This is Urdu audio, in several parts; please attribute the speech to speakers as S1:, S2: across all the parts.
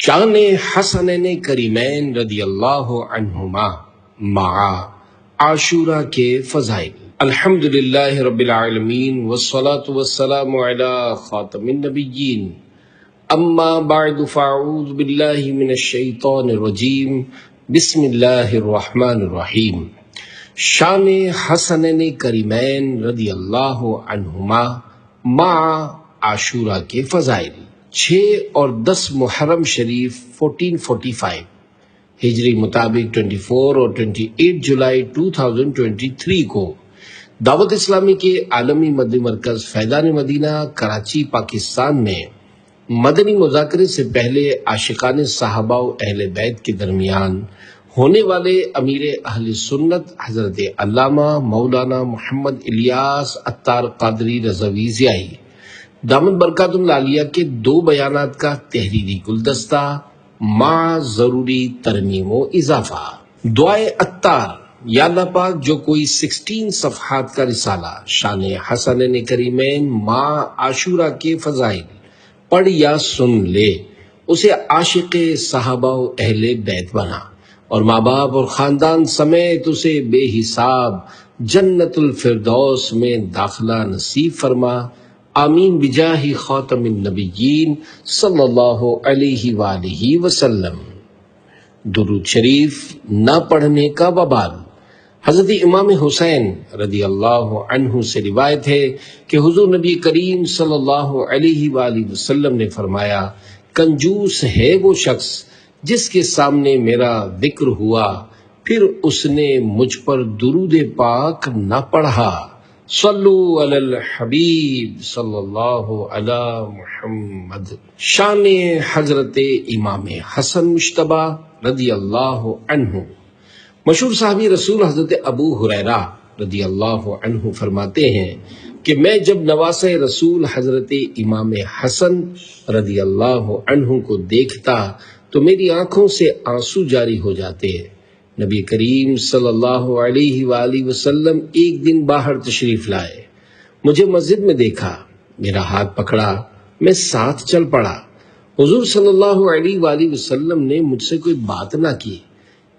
S1: شان حسنین کریمین رضی اللہ عنہما مع عاشورہ کے فضائل۔ الحمدللہ رب العالمین والصلاة والسلام علی خاتم النبیین، اما بعد فاعوذ باللہ من الشیطان الرجیم، بسم اللہ الرحمن الرحیم۔ شان حسنین کریمین رضی اللہ عنہما مع عاشورہ کے فضائل۔ 6 اور 10 محرم شریف 1445 ہجری مطابق 24 اور 28 جولائی 2023 کو دعوت اسلامی کے عالمی مدنی مرکز فیضان مدینہ کراچی پاکستان میں مدنی مذاکرے سے پہلے عاشقان صحابہ و اہل بیت کے درمیان ہونے والے امیر اہل سنت حضرت علامہ مولانا محمد الیاس عطار قادری رضوی ضیائی دامت برکات العالیہ کے 2 بیانات کا تحریری گلدستہ مع ضروری ترمیم و اضافہ۔ دعائے عطار: یا اللہ پاک، جو کوئی 16 صفحات کا رسالہ شان حسنین کریمین مع عاشورہ کے فضائل پڑھ یا سن لے، اسے عاشق صحابہ و اہل بیت بنا اور ماں باپ اور خاندان سمیت اسے بے حساب جنت الفردوس میں داخلہ نصیب فرما، آمین بجاہ خاتم النبیین صلی اللہ علیہ وآلہ وسلم۔ درود شریف نہ پڑھنے کا وبال۔ حضرت امام حسین رضی اللہ عنہ سے روایت ہے کہ حضور نبی کریم صلی اللہ علیہ وآلہ وسلم نے فرمایا، کنجوس ہے وہ شخص جس کے سامنے میرا ذکر ہوا پھر اس نے مجھ پر درود پاک نہ پڑھا۔ صلو علی الحبیب صلی اللہ علی محمد۔ شان حضرت امام حسن مجتبی رضی اللہ عنہ۔ مشہور صحابی رسول حضرت ابو ہریرہ رضی اللہ عنہ فرماتے ہیں کہ میں جب نواسہ رسول حضرت امام حسن رضی اللہ عنہ کو دیکھتا تو میری آنکھوں سے آنسو جاری ہو جاتے۔ نبی کریم صلی اللہ علیہ وآلہ وسلم ایک دن باہر تشریف لائے، مجھے مسجد میں دیکھا، میرا ہاتھ پکڑا، میں ساتھ چل پڑا۔ حضور صلی اللہ علیہ وآلہ وسلم نے مجھ سے کوئی بات نہ کی،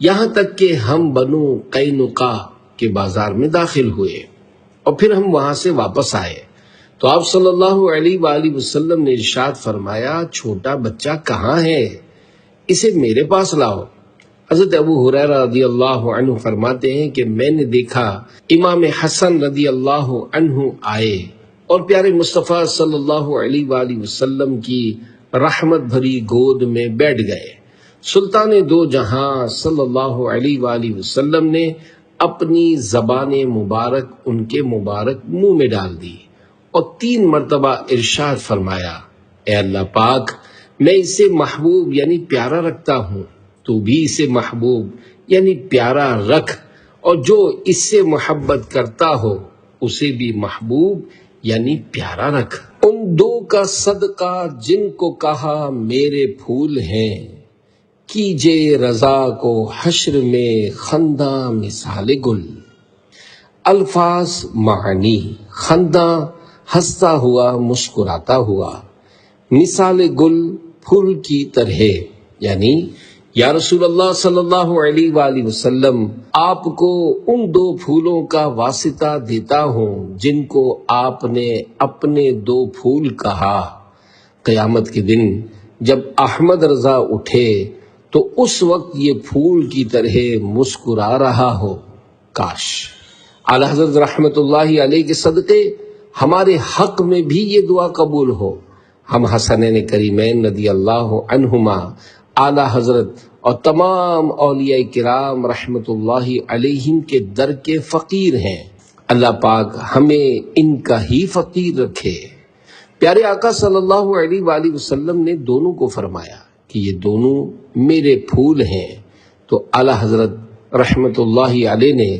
S1: یہاں تک کہ ہم بنو قینقاع کے بازار میں داخل ہوئے اور پھر ہم وہاں سے واپس آئے تو آپ صلی اللہ علیہ وآلہ وسلم نے ارشاد فرمایا، چھوٹا بچہ کہاں ہے؟ اسے میرے پاس لاؤ۔ حضرت ابو ہریرہ رضی اللہ عنہ فرماتے ہیں کہ میں نے دیکھا امام حسن رضی اللہ عنہ آئے اور پیارے مصطفیٰ صلی اللہ علیہ وآلہ وسلم کی رحمت بھری گود میں بیٹھ گئے۔ سلطان دو جہاں صلی اللہ علیہ وآلہ وسلم نے اپنی زبان مبارک ان کے مبارک منہ میں ڈال دی اور 3 مرتبہ ارشاد فرمایا، اے اللہ پاک، میں اسے محبوب یعنی پیارا رکھتا ہوں، تو بھی اسے محبوب یعنی پیارا رکھ، اور جو اس سے محبت کرتا ہو اسے بھی محبوب یعنی پیارا رکھ۔ ان 2 کا صدقہ جن کو کہا میرے پھول ہیں، کیجے رضا کو حشر میں خنداں مثال گل۔ الفاظ معنی: خنداں ہنستا ہوا مسکراتا ہوا، مثال گل پھول کی طرح، یعنی یا رسول اللہ صلی اللہ علیہ وآلہ وسلم، آپ کو ان 2 پھولوں کا واسطہ دیتا ہوں جن کو آپ نے اپنے 2 پھول کہا۔ قیامت کے دن جب احمد رضا اٹھے تو اس وقت یہ پھول کی طرح مسکرا رہا ہو۔ کاش اعلی حضرت رحمت اللہ علیہ کے صدقے ہمارے حق میں بھی یہ دعا قبول ہو۔ ہم حسنین کریمین رضی اللہ عنہما، اعلی حضرت اور تمام اولیاء کرام رحمت اللہ علیہم کے در کے فقیر ہیں۔ اللہ پاک ہمیں ان کا ہی فقیر رکھے۔ پیارے آقا صلی اللہ علیہ وآلہ وسلم نے دونوں کو فرمایا کہ یہ دونوں میرے پھول ہیں، تو اعلی حضرت رحمت اللہ علیہ نے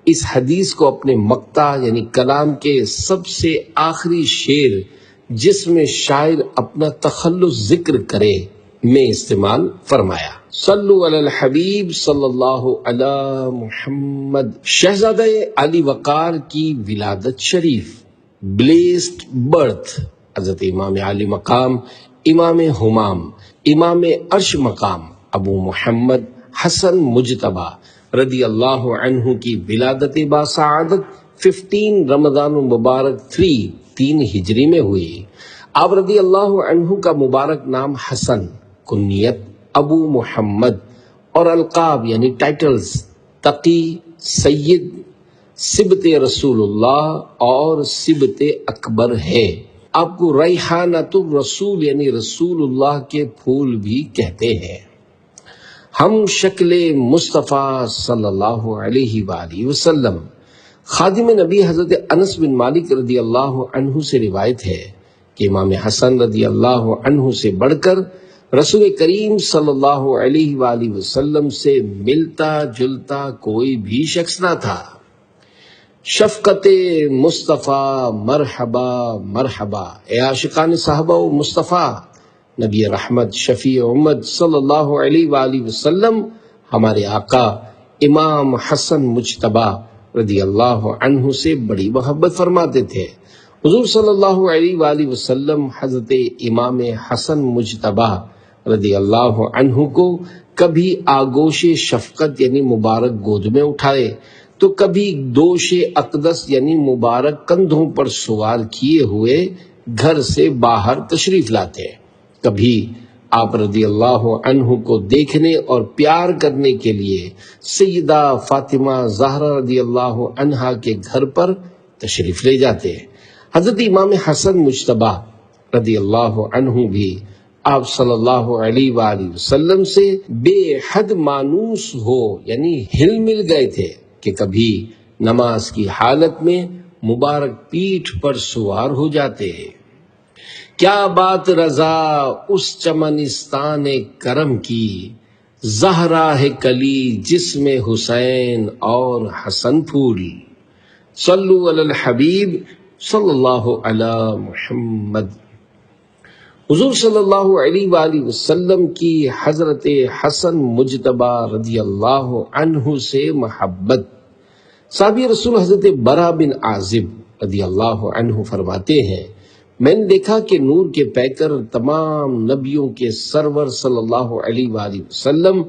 S1: اس حدیث کو اپنے مقطع یعنی کلام کے سب سے آخری شعر جس میں شاعر اپنا تخلص ذکر کرے میں استعمال فرمایا۔ صلو علی الحبیب صلی اللہ علی محمد۔ شہزادہ علی وقار کی ولادت شریف، بلیسڈ برتھ، حضرت امام علی مقام امام ہمام امام عرش مقام ابو محمد حسن مجتبی رضی اللہ عنہ کی ولادت باسعادت 15 رمضان المبارک 3 ہجری میں ہوئی۔ آپ رضی اللہ عنہ کا مبارک نام حسن، کنیت ابو محمد اور القاب یعنی ٹائٹلز تقی، سید، سبت رسول اللہ اور سبت اکبر ہے۔ آپ کو ریحانۃ الرسول یعنی رسول اللہ کے پھول بھی کہتے ہیں۔ ہم شکل مصطفیٰ صلی اللہ علیہ وآلہ وسلم۔ خادم نبی حضرت انس بن مالک رضی اللہ عنہ سے روایت ہے کہ امام حسن رضی اللہ عنہ سے بڑھ کر رسول کریم صلی اللہ علیہ وآلہ وسلم سے ملتا جلتا کوئی بھی شخص نہ تھا۔ شفقت مصطفیٰ مرحبا مرحبا، اے عاشقان صحابہ و مصطفیٰ، نبی رحمت شفیع امت صلی اللہ علیہ وآلہ وسلم ہمارے آقا امام حسن مجتبی رضی اللہ عنہ سے بڑی محبت فرماتے تھے۔ حضور صلی اللہ علیہ وآلہ وسلم حضرت امام حسن مجتبی رضی اللہ عنہ کو کبھی آگوش شفقت یعنی مبارک گود میں اٹھائے تو کبھی دوش اقدس یعنی مبارک کندھوں پر سوار کیے ہوئے گھر سے باہر تشریف لاتے۔ کبھی آپ رضی اللہ عنہ کو دیکھنے اور پیار کرنے کے لیے سیدہ فاطمہ زہرا رضی اللہ عنہا کے گھر پر تشریف لے جاتے۔ حضرت امام حسن مجتبی رضی اللہ عنہ بھی آپ صلی اللہ علیہ وآلہ وسلم سے بے حد مانوس ہو یعنی ہل مل گئے تھے کہ کبھی نماز کی حالت میں مبارک پیٹھ پر سوار ہو جاتے۔ کیا بات رضا اس چمنستان کرم کی، زہرا ہے کلی جس میں حسین اور حسن پھول۔ صلو علی الحبیب صلی اللہ علی محمد۔ حضور صلی اللہ علیہ وآلہ وسلم کی حضرت حسن مجتبی رضی اللہ عنہ سے محبت۔ صحابی رسول حضرت برا بن عازب رضی اللہ عنہ فرماتے ہیں، میں نے دیکھا کہ نور کے پیکر تمام نبیوں کے سرور صلی اللہ علیہ وآلہ وسلم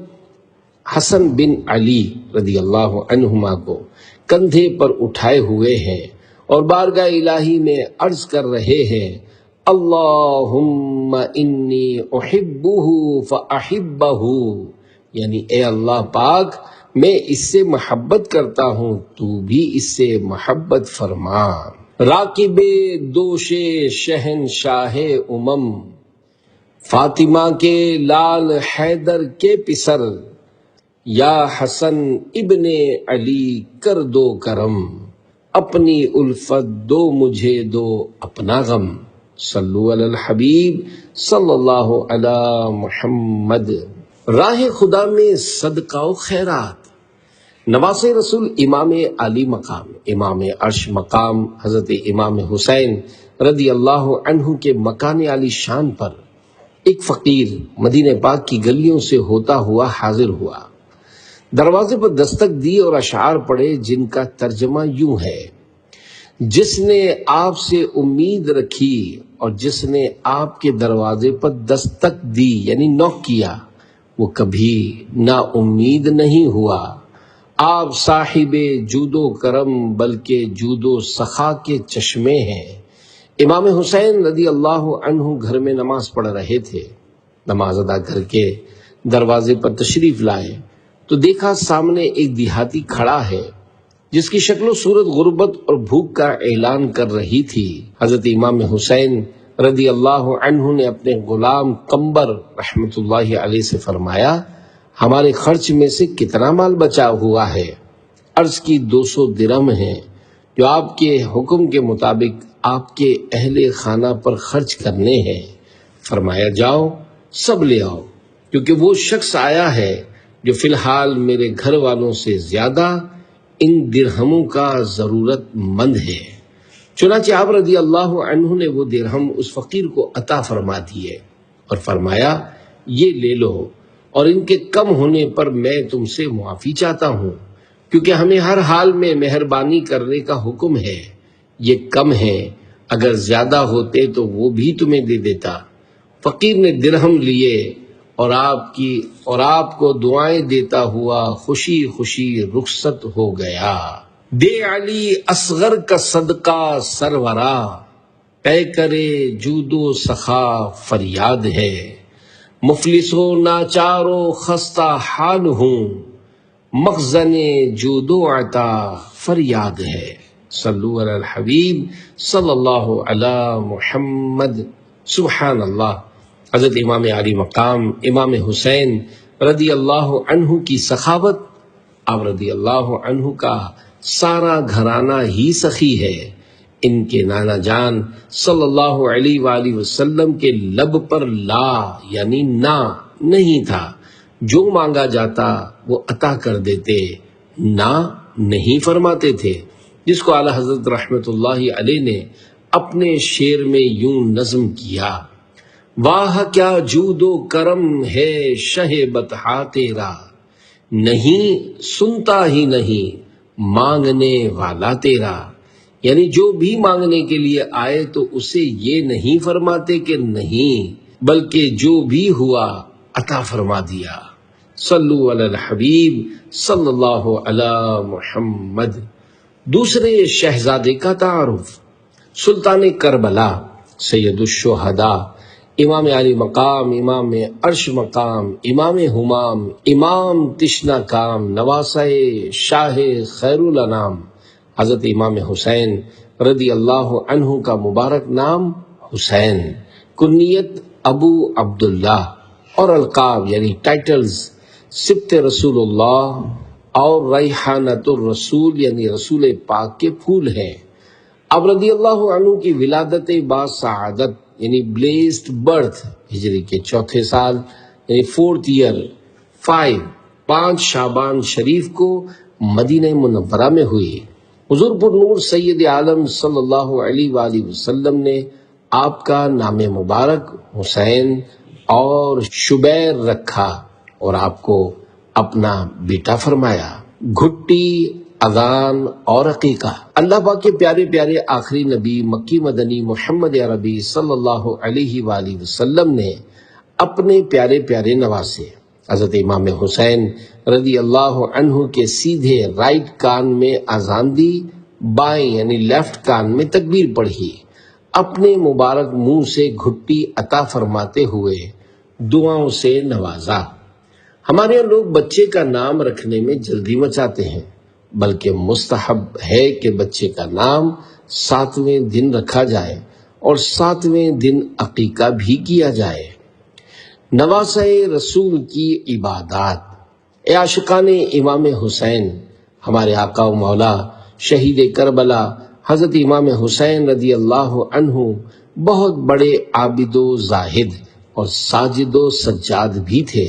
S1: حسن بن علی رضی اللہ عنہما کو کندھے پر اٹھائے ہوئے ہیں اور بارگاہ الہی میں عرض کر رہے ہیں، اللہم انی احبہ فاحبہ، یعنی اے اللہ پاک میں اس سے محبت کرتا ہوں تو بھی اس سے محبت فرما۔ راکب دوش شہنشاہ امم، فاطمہ کے لال حیدر کے پسر، یا حسن ابن علی کر دو کرم، اپنی الفت دو مجھے دو اپنا غم۔ صلو علی الحبیب صلی اللہ علی محمد۔ راہ خدا میں صدقہ و خیرات۔ نواز رسول امام علی مقام امام عرش مقام حضرت امام حسین رضی اللہ عنہ کے مکان علی شان پر ایک فقیر مدینہ پاک کی گلیوں سے ہوتا ہوا حاضر ہوا۔ دروازے پر دستک دی اور اشعار پڑھے جن کا ترجمہ یوں ہے، جس نے آپ سے امید رکھی اور جس نے آپ کے دروازے پر دستک دی یعنی نوک کیا، وہ کبھی نا امید نہیں ہوا۔ آپ صاحب جود و کرم بلکہ جود و سخا کے چشمے ہیں۔ امام حسین رضی اللہ عنہ گھر میں نماز پڑھ رہے تھے۔ نماز ادا کر کے دروازے پر تشریف لائے تو دیکھا سامنے ایک دیہاتی کھڑا ہے جس کی شکل و صورت غربت اور بھوک کا اعلان کر رہی تھی۔ حضرت امام حسین رضی اللہ عنہ نے اپنے غلام قمبر رحمت اللہ علیہ سے فرمایا، ہمارے خرچ میں سے کتنا مال بچا ہوا ہے؟ عرض کی 200 درہم ہیں جو آپ کے حکم کے مطابق آپ کے اہل خانہ پر خرچ کرنے ہیں۔ فرمایا جاؤ سب لے آؤ، کیونکہ وہ شخص آیا ہے جو فی الحال میرے گھر والوں سے زیادہ ان درہموں کا ضرورت مند ہے۔ چنانچہ آپ رضی اللہ عنہ نے وہ درہم اس فقیر کو عطا فرما دیے اور فرمایا، یہ لے لو، اور ان کے کم ہونے پر میں تم سے معافی چاہتا ہوں، کیونکہ ہمیں ہر حال میں مہربانی کرنے کا حکم ہے۔ یہ کم ہے، اگر زیادہ ہوتے تو وہ بھی تمہیں دے دیتا۔ فقیر نے درہم لیے اور آپ کو دعائیں دیتا ہوا خوشی خوشی رخصت ہو گیا۔ دے علی اصغر کا صدقہ سرورا، پے کرے جود و سخا فریاد ہے، مفلس و ناچار و خستہ حال ہوں، مخزن جود و عطا فریاد ہے۔ صلو علی الحبیب صلی اللہ علی محمد۔ سبحان اللہ۔ حضرت امام علی مقام امام حسین رضی اللہ عنہ کی سخاوت، آپ رضی اللہ عنہ کا سارا گھرانہ ہی سخی ہے۔ ان کے نانا جان صلی اللہ علیہ وآلہ وسلم کے لب پر لا یعنی نہ نہیں تھا، جو مانگا جاتا وہ عطا کر دیتے، نہ نہیں فرماتے تھے، جس کو اعلی حضرت رحمت اللہ علیہ نے اپنے شعر میں یوں نظم کیا: واہ کیا جود و کرم ہے شہ بطحا تیرا، نہیں سنتا ہی نہیں مانگنے والا تیرا، یعنی جو بھی مانگنے کے لیے آئے تو اسے یہ نہیں فرماتے کہ نہیں، بلکہ جو بھی ہوا عطا فرما دیا۔ صلو علی الحبیب صلی اللہ علی محمد۔ دوسرے شہزادے کا تعارف، سلطان کربلا، سید الشہداء، امام علی مقام، امام عرش مقام، امام ہمام، امام تشنا کام، نواسہ شاہ خیر الانام، حضرت امام حسین رضی اللہ عنہ کا مبارک نام حسین، کنیت ابو عبداللہ، اور القاب یعنی ٹائٹلز سبط رسول اللہ اور ریحانۃ الرسول یعنی رسول پاک کے پھول ہیں۔ اب رضی اللہ عنہ کی ولادت با سعادت یعنی بلیسڈ برتھ ہجری کے چوتھے سال یعنی 4th year 5 شعبان شریف کو مدینہ منورہ میں ہوئی۔ حضور پر نور سید عالم صلی اللہ علیہ وآلہ وسلم نے آپ کا نام مبارک حسین اور شبیر رکھا اور آپ کو اپنا بیٹا فرمایا۔ گھٹی، اذان اور عقیقہ، اللہ پاک کے پیارے پیارے آخری نبی مکی مدنی محمد عربی صلی اللہ علیہ وآلہ وسلم نے اپنے پیارے پیارے نواسے حضرت امام حسین رضی اللہ عنہ کے سیدھے رائٹ کان میں اذان دی، بائیں یعنی لیفٹ کان میں تکبیر پڑھی، اپنے مبارک منہ سے گھٹی عطا فرماتے ہوئے دعاؤں سے نوازا۔ ہمارے یہاں لوگ بچے کا نام رکھنے میں جلدی مچاتے ہیں، بلکہ مستحب ہے کہ بچے کا نام 7ویں دن رکھا جائے اور 7ویں دن عقیقہ بھی کیا جائے۔ نواسہ رسول کی عبادات، اے عاشقان امام حسین، ہمارے آقا و مولا شہید کربلا حضرت امام حسین رضی اللہ عنہ بہت بڑے عابد و زاہد اور ساجد و سجاد بھی تھے۔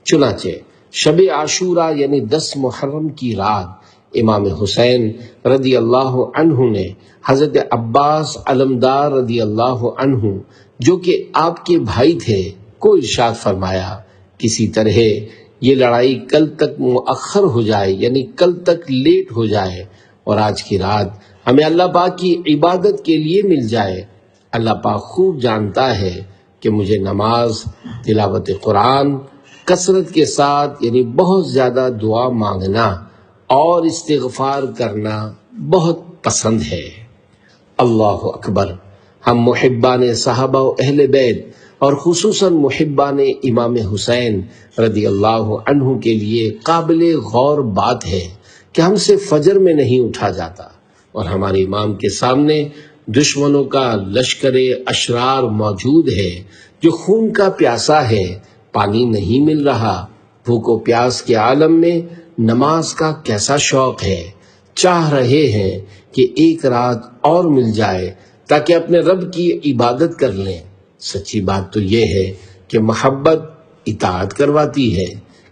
S1: چنانچہ شب عاشورہ یعنی 10 محرم کی رات امام حسین رضی اللہ عنہ نے حضرت عباس علمدار رضی اللہ عنہ جو کہ آپ کے بھائی تھے کو ارشاد فرمایا، کسی طرح یہ لڑائی کل تک مؤخر ہو جائے یعنی کل تک لیٹ ہو جائے اور آج کی رات ہمیں اللہ پاک کی عبادت کے لیے مل جائے۔ اللہ پاک خوب جانتا ہے کہ مجھے نماز، تلاوت قرآن، کثرت کے ساتھ یعنی بہت زیادہ دعا مانگنا اور استغفار کرنا بہت پسند ہے۔ اللہ اکبر۔ ہم محبان صحابہ و اہل بیت اور خصوصاً محبان امام حسین رضی اللہ عنہ کے لیے قابل غور بات ہے کہ ہم سے فجر میں نہیں اٹھا جاتا اور ہمارے امام کے سامنے دشمنوں کا لشکر اشرار موجود ہے جو خون کا پیاسا ہے، پانی نہیں مل رہا، بھوک و پیاس کے عالم میں نماز کا کیسا شوق ہے، چاہ رہے ہیں کہ ایک رات اور مل جائے تاکہ اپنے رب کی عبادت کر لیں۔ سچی بات تو یہ ہے کہ محبت اطاعت کرواتی ہے۔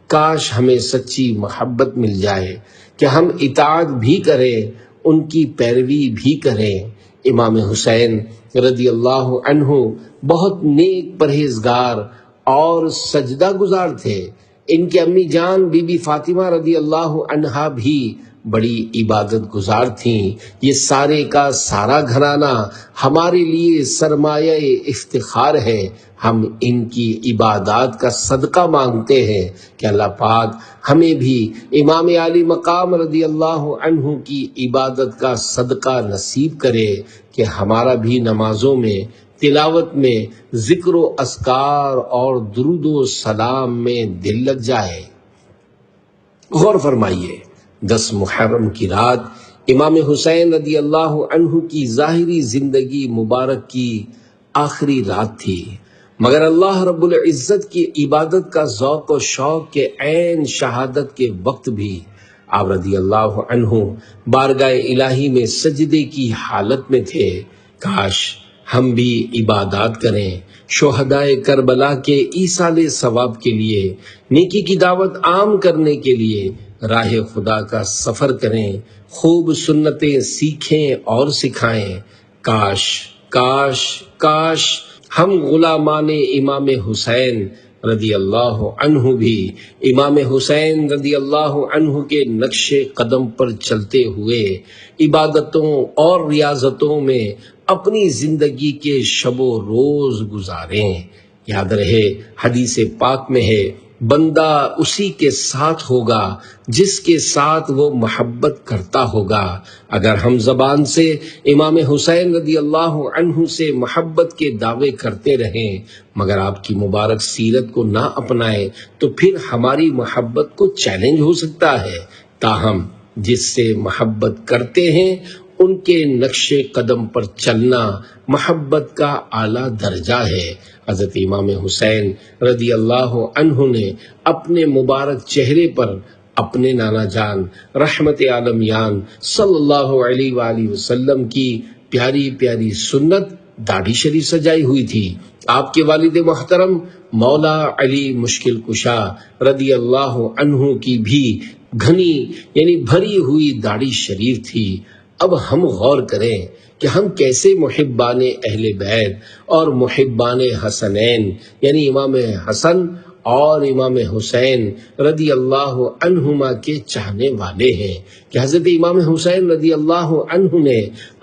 S1: کاش ہمیں سچی محبت مل جائے کہ ہم اطاعت بھی کریں، ان کی پیروی بھی کریں۔ امام حسین رضی اللہ عنہ بہت نیک پرہیزگار اور سجدہ گزار تھے۔ ان کی امی جان بی بی فاطمہ رضی اللہ عنہا بھی بڑی عبادت گزار تھیں۔ یہ سارے کا سارا گھرانہ ہمارے لیے سرمایہ افتخار ہے۔ ہم ان کی عبادات کا صدقہ مانگتے ہیں کہ اللہ پاک ہمیں بھی امام علی مقام رضی اللہ عنہ کی عبادت کا صدقہ نصیب کرے کہ ہمارا بھی نمازوں میں، تلاوت میں، ذکر و اذکار اور درود و سلام میں دل لگ جائے۔ غور فرمائیے، 10 محرم کی رات امام حسین رضی اللہ عنہ کی ظاہری زندگی مبارک کی آخری رات تھی، مگر اللہ رب العزت کی عبادت کا ذوق و شوق کے عین شہادت کے وقت بھی آپ رضی اللہ عنہ بارگاہ الہی میں سجدے کی حالت میں تھے۔ کاش ہم بھی عبادات کریں، شہدائے کربلا کے ایصال ثواب کے لیے، نیکی کی دعوت عام کرنے کے لیے راہ خدا کا سفر کریں، خوب سنتیں سیکھیں اور سکھائیں۔ کاش کاش کاش ہم غلامان امام حسین رضی اللہ عنہ بھی امام حسین رضی اللہ عنہ کے نقش قدم پر چلتے ہوئے عبادتوں اور ریاضتوں میں اپنی زندگی کے شب و روز گزاریں۔ یاد رہے، حدیث پاک میں ہے، بندہ اسی کے ساتھ ہوگا جس کے ساتھ وہ محبت کرتا ہوگا۔ اگر ہم زبان سے امام حسین رضی اللہ عنہ سے محبت کے دعوے کرتے رہیں مگر آپ کی مبارک سیرت کو نہ اپنائیں تو پھر ہماری محبت کو چیلنج ہو سکتا ہے۔ تاہم جس سے محبت کرتے ہیں ان کے نقش قدم پر چلنا محبت کا اعلیٰ درجہ ہے۔ حضرت امام حسین رضی اللہ عنہ نے اپنے مبارک چہرے پر اپنے نانا جان رحمت عالمیان صلی اللہ علیہ وآلہ وسلم کی پیاری پیاری سنت داڑھی شریف سجائی ہوئی تھی۔ آپ کے والد محترم مولا علی مشکل کشا رضی اللہ عنہ کی بھی گھنی یعنی بھری ہوئی داڑھی شریف تھی۔ اب ہم غور کریں کہ ہم کیسے محبان اہل بیت اور محبان حسنین یعنی امام حسن اور امام حسین رضی اللہ عنہما کے چاہنے والے ہیں کہ حضرت امام حسین رضی اللہ عنہ نے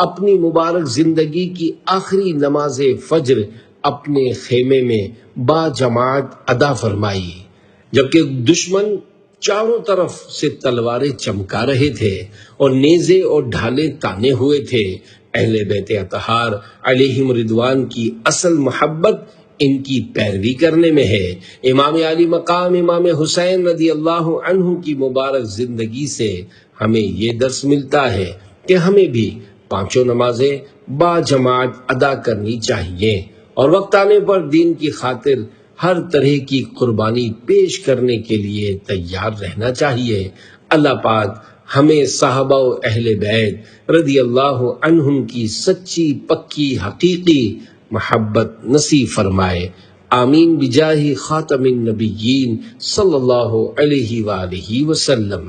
S1: اپنی مبارک زندگی کی آخری نماز فجر اپنے خیمے میں با جماعت ادا فرمائی، جبکہ دشمن چاروں طرف سے تلواریں چمکا رہے تھے اور نیزے اور ڈھالے تانے ہوئے تھے۔ اہل بیت اطہار علیہم رضوان کی اصل محبت ان کی پیروی کرنے میں ہے۔ امام علی مقام امام حسین رضی اللہ عنہ کی مبارک زندگی سے ہمیں یہ درس ملتا ہے کہ ہمیں بھی 5 نمازیں با جماعت ادا کرنی چاہیے اور وقت آنے پر دین کی خاطر ہر طرح کی قربانی پیش کرنے کے لیے تیار رہنا چاہیے۔ اللہ پاک ہمیں صحابہ و اہل بیت رضی اللہ عنہم کی سچی پکی حقیقی محبت نصیب فرمائے۔ آمین بجاہ خاتم النبیین صلی اللہ علیہ وآلہ وسلم۔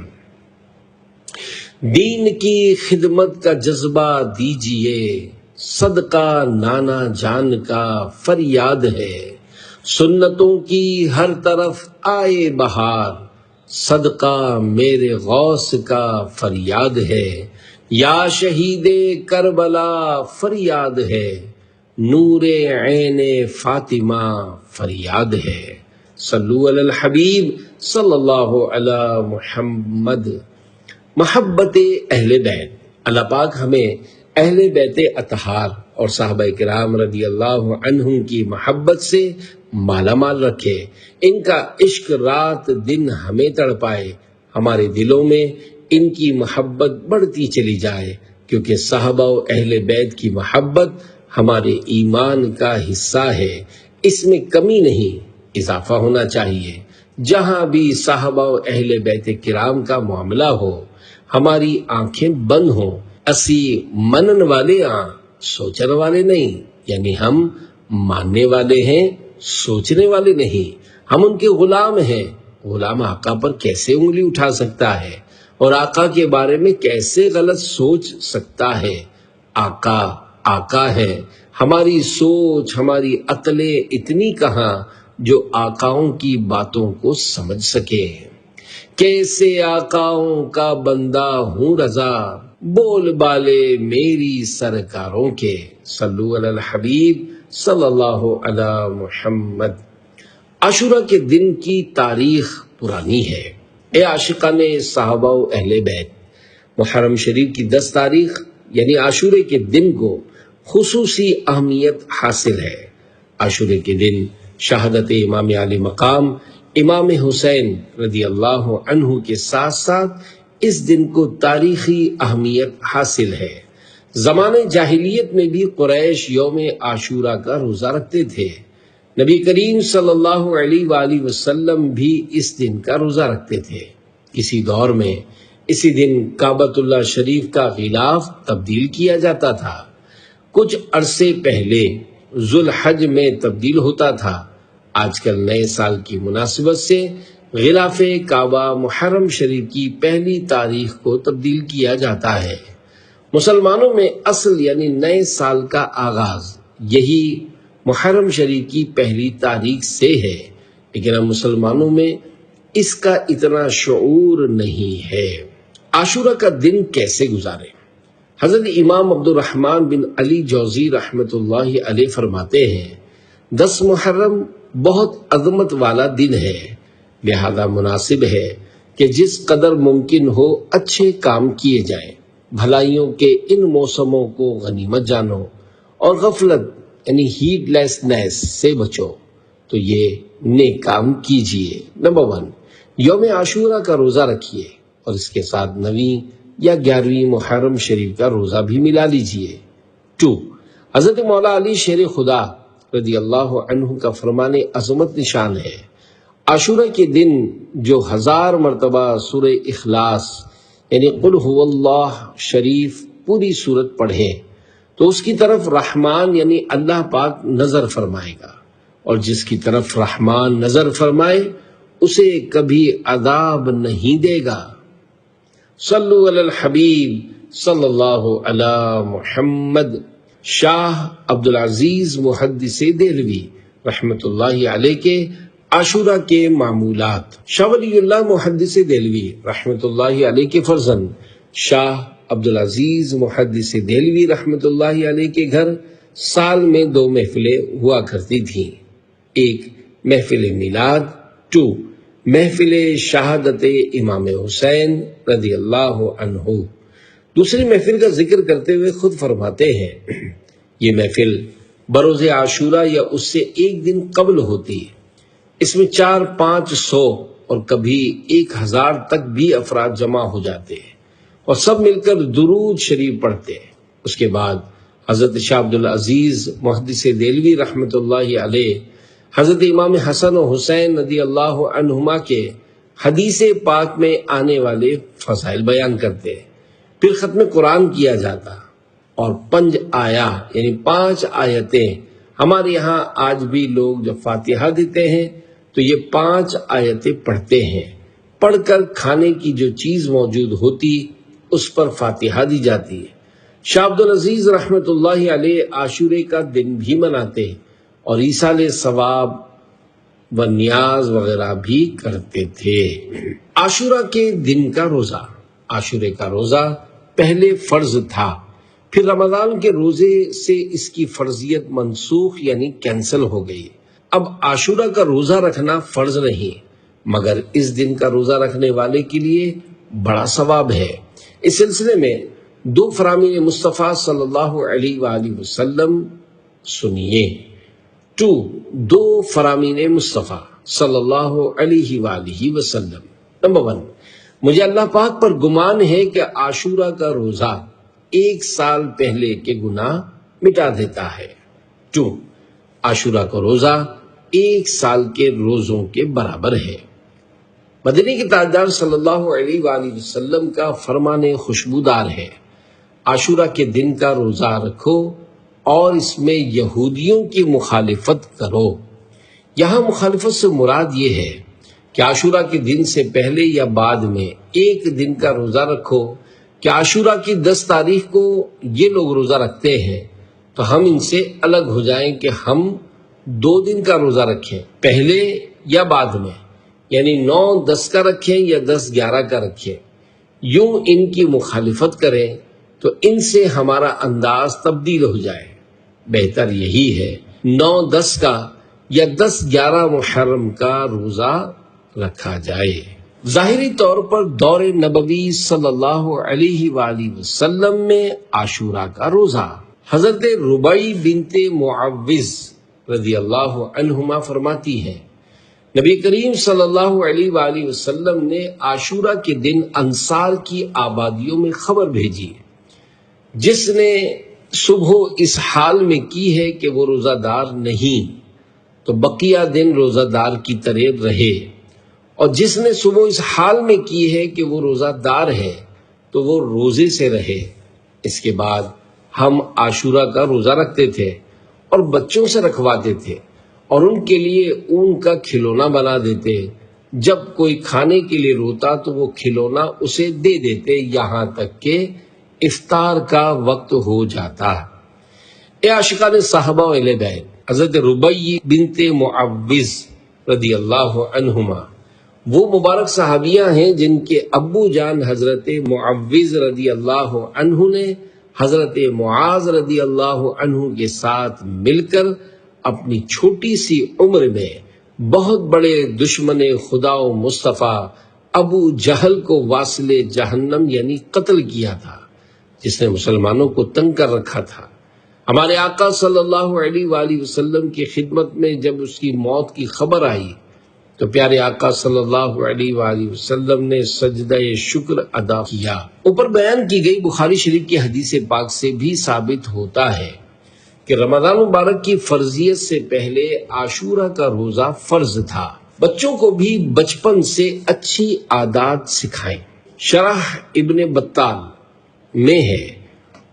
S1: دین کی خدمت کا جذبہ دیجئے، صدقہ نانا جان کا فریاد ہے، سنتوں کی ہر طرف آئے بہار، صدقہ میرے غوث کا فریاد ہے، یا شہید کربلا فریاد ہے، نور عین فاطمہ فریاد ہے۔ صلو علی الحبیب صلی اللہ علی محمد۔ محبت اہل بیت، اللہ پاک ہمیں اہل بیت اطہار اور صحابہ کرام رضی اللہ عنہم کی محبت سے مالا مال رکھے، ان کا عشق رات دن ہمیں تڑپائے، ہمارے دلوں میں ان کی محبت بڑھتی چلی جائے، کیونکہ صحابہ و اہل بیت کی محبت ہمارے ایمان کا حصہ ہے، اس میں کمی نہیں اضافہ ہونا چاہیے۔ جہاں بھی صحابہ و اہل بیت کرام کا معاملہ ہو ہماری آنکھیں بند ہوں، اسی منن والے سوچنے والے نہیں، یعنی ہم ماننے والے ہیں سوچنے والے نہیں، ہم ان کے غلام ہیں۔ غلام آقا پر کیسے انگلی اٹھا سکتا ہے اور آقا کے بارے میں کیسے غلط سوچ سکتا ہے؟ آقا آقا ہے، ہماری سوچ ہماری عقلیں اتنی کہاں جو آقاؤں کی باتوں کو سمجھ سکے۔ کیسے آقاؤں کا بندہ ہوں رضا، بول بالے میری سرکاروں کے، صلو علی الحبیب صلی اللہ علی محمد۔ عاشورہ کے دن کی تاریخ پرانی ہے۔ اے عاشقان صحابہ و اہل بیت، محرم شریف کی 10 تاریخ یعنی عاشورے کے دن کو خصوصی اہمیت حاصل ہے۔ عاشورے کے دن شہادت امام علی مقام امام حسین رضی اللہ عنہ کے ساتھ ساتھ اس دن کو تاریخی اہمیت حاصل ہے۔ زمانے جاہلیت میں بھی قریش یوم عاشورہ کا روزہ رکھتے تھے۔ نبی کریم صلی اللہ علیہ وآلہ وسلم بھی اس دن کا روزہ رکھتے تھے۔ کسی دور میں اسی دن کعبۃ اللہ شریف کا غلاف تبدیل کیا جاتا تھا۔ کچھ عرصے پہلے ذوالحج میں تبدیل ہوتا تھا۔ آج کل نئے سال کی مناسبت سے غلاف کعبہ محرم شریف کی پہلی تاریخ کو تبدیل کیا جاتا ہے۔ مسلمانوں میں اصل یعنی نئے سال کا آغاز یہی محرم شریف کی پہلی تاریخ سے ہے، لیکن اب مسلمانوں میں اس کا اتنا شعور نہیں ہے۔ عاشورہ کا دن کیسے گزارے؟ حضرت امام عبد الرحمن بن علی جوزی رحمۃ اللہ علیہ فرماتے ہیں 10 محرم بہت عظمت والا دن ہے، لہذا مناسب ہے کہ جس قدر ممکن ہو اچھے کام کیے جائیں، بھلائیوں کے ان موسموں کو غنیمت جانو اور غفلت یعنی ہیڈ لیسنس سے بچو تو یہ نیک کام کیجیے۔ نمبر 1، یوم عاشورہ کا روزہ رکھیے اور اس کے ساتھ 9ویں یا 11ویں محرم شریف کا روزہ بھی ملا لیجیے۔ 2، حضرت مولا علی شیر خدا رضی اللہ عنہ کا فرمان عظمت نشان ہے۔ عاشورہ کے دن جو 1000 مرتبہ سورہ اخلاص یعنی قل هو اللہ شریف پوری سورت پڑھے تو اس کی طرف رحمان یعنی اللہ پاک نظر فرمائے گا، اور جس کی طرف رحمان نظر فرمائے اسے کبھی عذاب نہیں دے گا۔ صلو علی الحبیب صلی اللہ علی محمد۔ شاہ عبدالعزیز محدث دہلوی رحمت اللہ علیہ کے عاشورہ کے معمولات۔ شاہ ولی اللہ محدث دہلوی رحمت اللہ علیہ کے فرزند شاہ عبدالعزیز محدث دہلوی رحمت اللہ علیہ کے گھر سال میں 2 محفلیں ہوا کرتی تھیں۔ ایک محفل میلاد، 2 محفل شہادت امام حسین رضی اللہ عنہ۔ دوسری محفل کا ذکر کرتے ہوئے خود فرماتے ہیں یہ محفل بروز عاشورہ یا اس سے ایک دن قبل ہوتی ہے۔ اس میں 400-500 اور کبھی 1000 تک بھی افراد جمع ہو جاتے ہیں اور سب مل کر درود شریف پڑھتے ہیں۔ اس کے بعد حضرت شاہ عبدالعزیز محدث دہلوی رحمت اللہ علیہ حضرت امام حسن و حسین رضی اللہ عنہما کے حدیث پاک میں آنے والے فضائل بیان کرتے ہیں۔ پھر ختم قرآن کیا جاتا اور 5 آیات یعنی 5 آیتیں، ہمارے یہاں آج بھی لوگ جب فاتحہ دیتے ہیں تو یہ 5 آیتیں پڑھتے ہیں۔ پڑھ کر کھانے کی جو چیز موجود ہوتی اس پر فاتحہ دی جاتی ہے۔ شاہ عبدالعزیز رحمت اللہ علیہ عاشورے کا دن بھی مناتے اور ایصال ثواب و نیاز وغیرہ بھی کرتے تھے۔ عاشورہ کے دن کا روزہ۔ عاشورے کا روزہ پہلے فرض تھا، پھر رمضان کے روزے سے اس کی فرضیت منسوخ یعنی کینسل ہو گئی۔ اب عاشورہ کا روزہ رکھنا فرض نہیں، مگر اس دن کا روزہ رکھنے والے کے لیے بڑا ثواب ہے۔ اس سلسلے میں 2 فرامین مصطفیٰ صلی اللہ علیہ وآلہ وسلم سنیے۔ 2 فرامین مصطفیٰ صلی اللہ علیہ وآلہ وسلم۔ نمبر 1، مجھے اللہ پاک پر گمان ہے کہ عاشورہ کا روزہ 1 سال پہلے کے گناہ مٹا دیتا ہے۔ 2، عاشورہ کا روزہ 1 سال کے روزوں کے برابر ہے۔ مدینے کے تاجدار صلی اللہ علیہ وآلہ وسلم کا فرمان خوشبودار ہے، عاشورہ کے دن کا روزہ رکھو اور اس میں یہودیوں کی مخالفت کرو۔ یہاں مخالفت سے مراد یہ ہے کہ عاشورہ کے دن سے پہلے یا بعد میں 1 دن کا روزہ رکھو کہ عاشورہ کی 10 تاریخ کو یہ لوگ روزہ رکھتے ہیں تو ہم ان سے الگ ہو جائیں کہ ہم 2 دن کا روزہ رکھیں، پہلے یا بعد میں۔ یعنی 9-10 کا رکھیں یا 10-11 کا رکھیں، یوں ان کی مخالفت کریں تو ان سے ہمارا انداز تبدیل ہو جائے۔ بہتر یہی ہے 9-10 کا یا 10-11 محرم کا روزہ رکھا جائے۔ ظاہری طور پر دور نبوی صلی اللہ علیہ وآلہ وسلم میں عاشورہ کا روزہ، حضرت ربیع بنت معوذ رضی اللہ عنہما فرماتی ہیں، نبی کریم صلی اللہ علیہ وآلہ وسلم نے عاشورہ کے دن انصار کی آبادیوں میں خبر بھیجی، جس نے صبح اس حال میں کی ہے کہ وہ روزہ دار نہیں تو بقیہ دن روزہ دار کی طرح رہے، اور جس نے صبح اس حال میں کی ہے کہ وہ روزہ دار ہے تو وہ روزے سے رہے۔ اس کے بعد ہم عاشورہ کا روزہ رکھتے تھے اور بچوں سے رکھواتے تھے اور ان کے لیے اون کا کھلونا بنا دیتے، جب کوئی کھانے کے لیے روتا تو وہ کھلونا اسے دے دیتے یہاں تک کہ افطار کا وقت ہو جاتا۔ اے عاشقان صحابہ و اہل بیت، حضرت ربیع بنت معوذ رضی اللہ عنہما وہ مبارک صحابیہ ہیں جن کے ابو جان حضرت معوذ رضی اللہ عنہ نے حضرت معاذ رضی اللہ عنہ کے ساتھ مل کر اپنی چھوٹی سی عمر میں بہت بڑے دشمن خدا و مصطفیٰ ابو جہل کو واصل جہنم یعنی قتل کیا تھا، جس نے مسلمانوں کو تنگ کر رکھا تھا۔ ہمارے آقا صلی اللہ علیہ وآلہ وسلم کی خدمت میں جب اس کی موت کی خبر آئی تو پیارے آقا صلی اللہ علیہ وآلہ وسلم نے سجدہ شکر ادا کیا۔ اوپر بیان کی گئی بخاری شریف کی حدیث پاک سے بھی ثابت ہوتا ہے کہ رمضان مبارک کی فرضیت سے پہلے عاشورہ کا روزہ فرض تھا۔ بچوں کو بھی بچپن سے اچھی عادات سکھائیں۔ شرح ابن بطال میں ہے،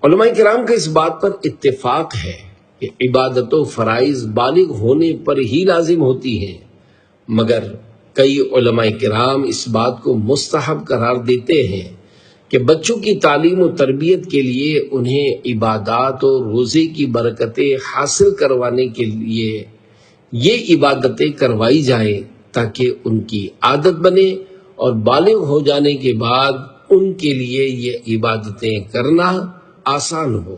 S1: علماء کرام کا اس بات پر اتفاق ہے کہ عبادت و فرائض بالغ ہونے پر ہی لازم ہوتی ہیں، مگر کئی علماء کرام اس بات کو مستحب قرار دیتے ہیں کہ بچوں کی تعلیم و تربیت کے لیے انہیں عبادات اور روزے کی برکتیں حاصل کروانے کے لیے یہ عبادتیں کروائی جائیں تاکہ ان کی عادت بنے اور بالغ ہو جانے کے بعد ان کے لیے یہ عبادتیں کرنا آسان ہو۔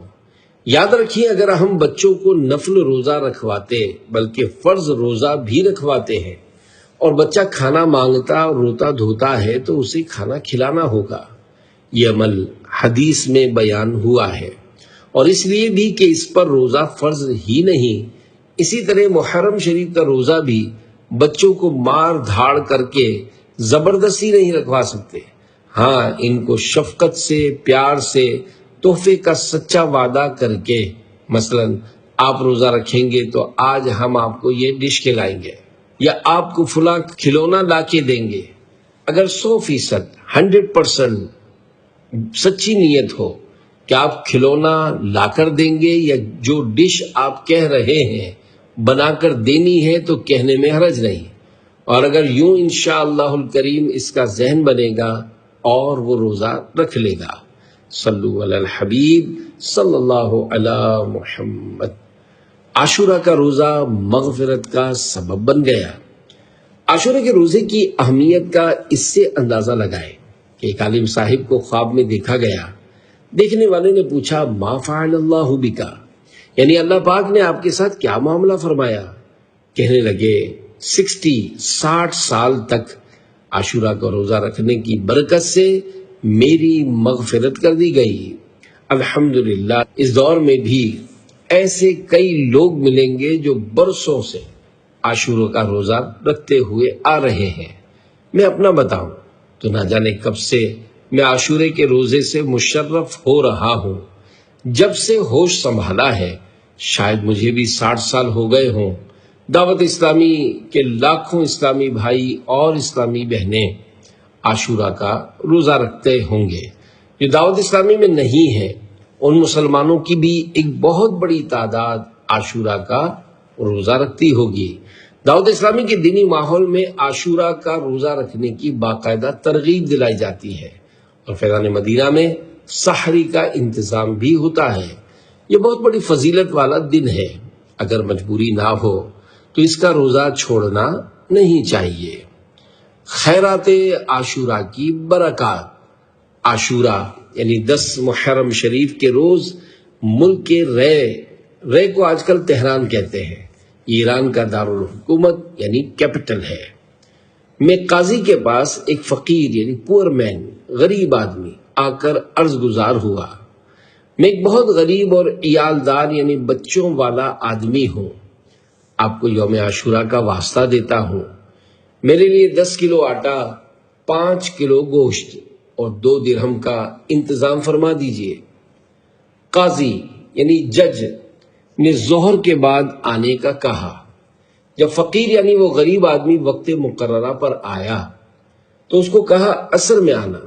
S1: یاد رکھیے، اگر ہم بچوں کو نفل روزہ رکھواتے بلکہ فرض روزہ بھی رکھواتے ہیں اور بچہ کھانا مانگتا اور روتا دھوتا ہے تو اسے کھانا کھلانا ہوگا۔ یہ عمل حدیث میں بیان ہوا ہے، اور اس لیے بھی کہ اس پر روزہ فرض ہی نہیں۔ اسی طرح محرم شریف کا روزہ بھی بچوں کو مار دھاڑ کر کے زبردستی نہیں رکھوا سکتے۔ ہاں، ان کو شفقت سے، پیار سے، تحفے کا سچا وعدہ کر کے، مثلا آپ روزہ رکھیں گے تو آج ہم آپ کو یہ ڈش کھلائیں گے یا آپ کو فلاں کھلونا لا کے دیں گے۔ اگر 100%، 100% سچی نیت ہو کہ آپ کھلونا لا کر دیں گے یا جو ڈش آپ کہہ رہے ہیں بنا کر دینی ہے تو کہنے میں حرج نہیں، اور اگر یوں انشاءاللہ الکریم اس کا ذہن بنے گا اور وہ روزہ رکھ لے گا۔ صلو علی الحبیب صلی اللہ علی محمد۔ عاشورہ کا روزہ مغفرت کا سبب بن گیا۔ عاشورہ کے روزے کی اہمیت کا اس سے اندازہ لگائے کہ ایک عالم صاحب کو خواب میں دیکھا گیا۔ دیکھنے والے نے پوچھا، ما فعل اللہ بکا، یعنی اللہ پاک نے آپ کے ساتھ کیا معاملہ فرمایا؟ کہنے لگے 60 سال تک عاشورہ کا روزہ رکھنے کی برکت سے میری مغفرت کر دی گئی۔ الحمدللہ، اس دور میں بھی ایسے کئی لوگ ملیں گے جو برسوں سے عاشورہ کا روزہ رکھتے ہوئے آ رہے ہیں۔ میں اپنا بتاؤں تو نہ جانے کب سے میں عاشورے کے روزے سے مشرف ہو رہا ہوں۔ جب سے ہوش سنبھالا ہے، شاید مجھے بھی 60 سال ہو گئے ہوں۔ دعوت اسلامی کے لاکھوں اسلامی بھائی اور اسلامی بہنیں عاشورہ کا روزہ رکھتے ہوں گے۔ جو دعوت اسلامی میں نہیں ہے، ان مسلمانوں کی بھی ایک بہت بڑی تعداد عاشورہ کا روزہ رکھتی ہوگی۔ دعوت اسلامی کے دینی ماحول میں عاشورہ کا روزہ رکھنے کی باقاعدہ ترغیب دلائی جاتی ہے، اور فیضان مدینہ میں سحری کا انتظام بھی ہوتا ہے۔ یہ بہت بڑی فضیلت والا دن ہے، اگر مجبوری نہ ہو تو اس کا روزہ چھوڑنا نہیں چاہیے۔ خیرات عاشورہ کی برکات۔ عاشورہ یعنی 10 محرم شریف کے روز ملک کے رے کو آج کل تہران کہتے ہیں، ایران کا دارالحکومت یعنی کیپٹل ہے، میں قاضی کے پاس ایک فقیر یعنی پور مین، غریب آدمی آ کر عرض گزار ہوا، میں ایک بہت غریب اور عیالدار یعنی بچوں والا آدمی ہوں، آپ کو یوم عاشورہ کا واسطہ دیتا ہوں، میرے لیے 10 کلو آٹا، 5 کلو گوشت اور 2 درہم کا انتظام فرما دیجئے۔ قاضی یعنی جج نے ظہر کے بعد آنے کا کہا۔ جب فقیر یعنی وہ غریب آدمی وقت مقررہ پر آیا تو اس کو کہا عصر میں آنا۔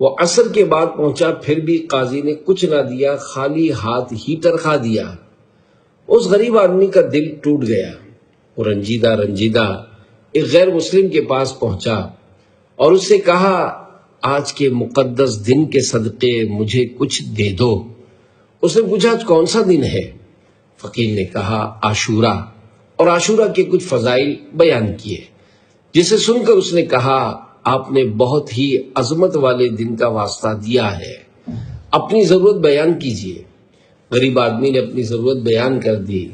S1: وہ عصر کے بعد پہنچا، پھر بھی قاضی نے کچھ نہ دیا، خالی ہاتھ ہی ٹرخا دیا۔ اس غریب آدمی کا دل ٹوٹ گیا، وہ رنجیدہ ایک غیر مسلم کے پاس پہنچا اور اس سے کہا آج کے مقدس دن کے صدقے مجھے کچھ دے دو۔ اس نے پوچھا آج کون سا دن ہے؟ فقیر نے کہا عاشورہ، اور عاشورہ کے کچھ فضائل بیان کیے، جسے سن کر اس نے کہا آپ نے بہت ہی عظمت والے دن کا واسطہ دیا ہے، اپنی ضرورت بیان کیجیے۔ غریب آدمی نے اپنی ضرورت بیان کر دی۔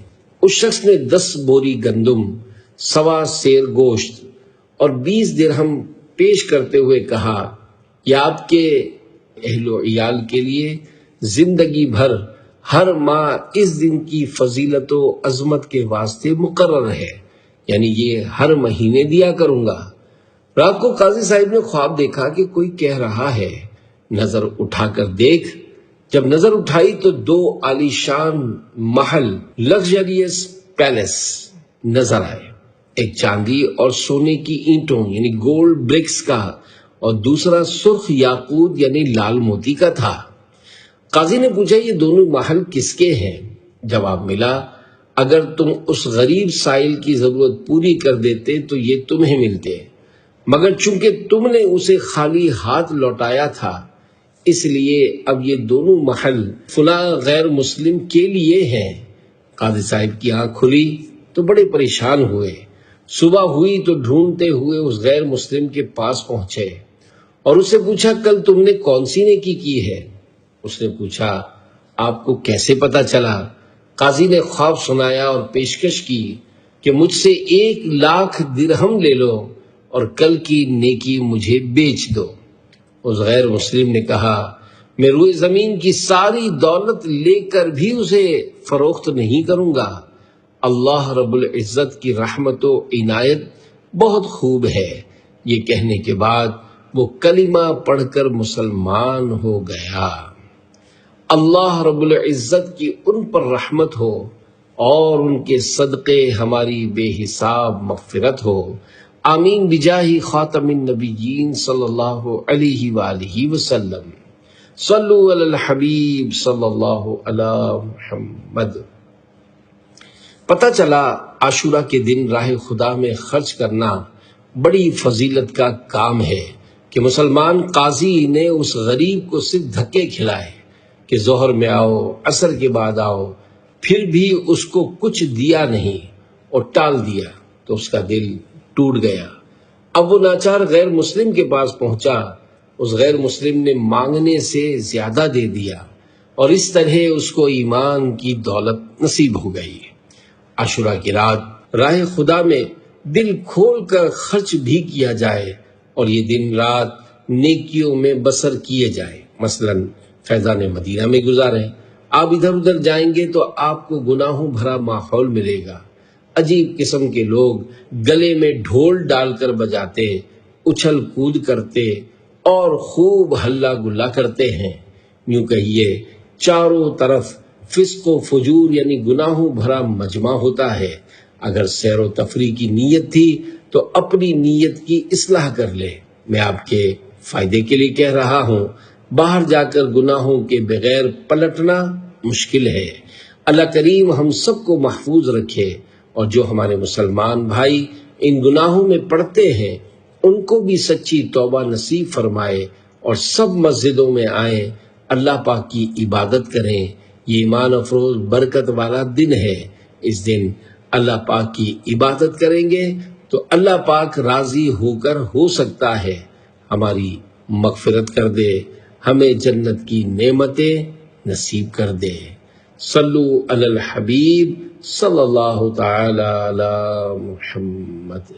S1: اس شخص نے 10 بوری گندم، 1.25 سیر گوشت اور 20 درہم پیش کرتے ہوئے کہا یہ آپ کے اہل و عیال کے لیے زندگی بھر ہر ماہ اس دن کی فضیلت و عظمت کے واسطے مقرر ہے، یعنی یہ ہر مہینے دیا کروں گا۔ رات کو قاضی صاحب نے خواب دیکھا کہ کوئی کہہ رہا ہے نظر اٹھا کر دیکھ۔ جب نظر اٹھائی تو 2 عالی شان محل، لگژریس پیلیس نظر آئے، ایک چاندی اور سونے کی اینٹوں یعنی گولڈ برکس کا اور دوسرا سرخ یاقوت یعنی لال موتی کا تھا۔ قاضی نے پوچھا یہ دونوں محل کس کے ہیں؟ جواب ملا اگر تم اس غریب سائل کی ضرورت پوری کر دیتے تو یہ تمہیں ملتے، مگر چونکہ تم نے اسے خالی ہاتھ لوٹایا تھا اس لیے اب یہ دونوں محل فلاں غیر مسلم کے لیے ہیں۔ قاضی صاحب کی آنکھ کھلی تو بڑے پریشان ہوئے۔ صبح ہوئی تو ڈھونڈتے ہوئے اس غیر مسلم کے پاس پہنچے اور اس سے پوچھا کل تم نے کون سی نیکی کی ہے؟ اس نے پوچھا آپ کو کیسے پتا چلا؟ قاضی نے خواب سنایا اور پیشکش کی کہ مجھ سے 1,00,000 درہم لے لو اور کل کی نیکی مجھے بیچ دو۔ اس غیر مسلم نے کہا میں روئے زمین کی ساری دولت لے کر بھی اسے فروخت نہیں کروں گا، اللہ رب العزت کی رحمت و عنایت بہت خوب ہے۔ یہ کہنے کے بعد وہ کلمہ پڑھ کر مسلمان ہو گیا۔ اللہ رب العزت کی ان پر رحمت ہو اور ان کے صدقے ہماری بے حساب مغفرت ہو، آمین بجاہ خاتم النبیین صلی اللہ علیہ وآلہ وسلم۔ صلو علی الحبیب صلی اللہ علی محمد۔ پتہ چلا عاشورہ کے دن راہ خدا میں خرچ کرنا بڑی فضیلت کا کام ہے کہ مسلمان قاضی نے اس غریب کو صرف دھکے کھلائے کہ ظہر میں آؤ، عصر کے بعد آؤ، پھر بھی اس کو کچھ دیا نہیں اور ٹال دیا تو اس کا دل ٹوٹ گیا۔ اب وہ ناچار غیر مسلم کے پاس پہنچا، اس غیر مسلم نے مانگنے سے زیادہ دے دیا اور اس طرح اس کو ایمان کی دولت نصیب ہو گئی۔ عاشورہ کی رات راہ خدا میں دل کھول کر خرچ بھی کیا جائے اور یہ دن رات نیکیوں میں بسر کیے جائے، مثلا فیضان مدینہ میں گزاریں۔ آپ ادھر ادھر جائیں گے تو آپ کو گناہوں بھرا ماحول ملے گا، عجیب قسم کے لوگ گلے میں ڈھول ڈال کر بجاتے، اچھل کود کرتے اور خوب ہلا گلا کرتے ہیں، یوں کہیے چاروں طرف فسق و فجور یعنی گناہوں بھرا مجمع ہوتا ہے۔ اگر سیر و تفریح کی نیت تھی تو اپنی نیت کی اصلاح کر لے، میں آپ کے فائدے کے لیے کہہ رہا ہوں، باہر جا کر گناہوں کے بغیر پلٹنا مشکل ہے۔ اللہ کریم ہم سب کو محفوظ رکھے اور جو ہمارے مسلمان بھائی ان گناہوں میں پڑتے ہیں ان کو بھی سچی توبہ نصیب فرمائے اور سب مسجدوں میں آئیں، اللہ پاک کی عبادت کریں۔ یہ ایمان افروز برکت والا دن ہے، اس دن اللہ پاک کی عبادت کریں گے تو اللہ پاک راضی ہو کر ہو سکتا ہے ہماری مغفرت کر دے، ہمیں جنت کی نعمتیں نصیب کر دے۔ صلو علی الحبیب صلی اللہ تعالی علی محمد۔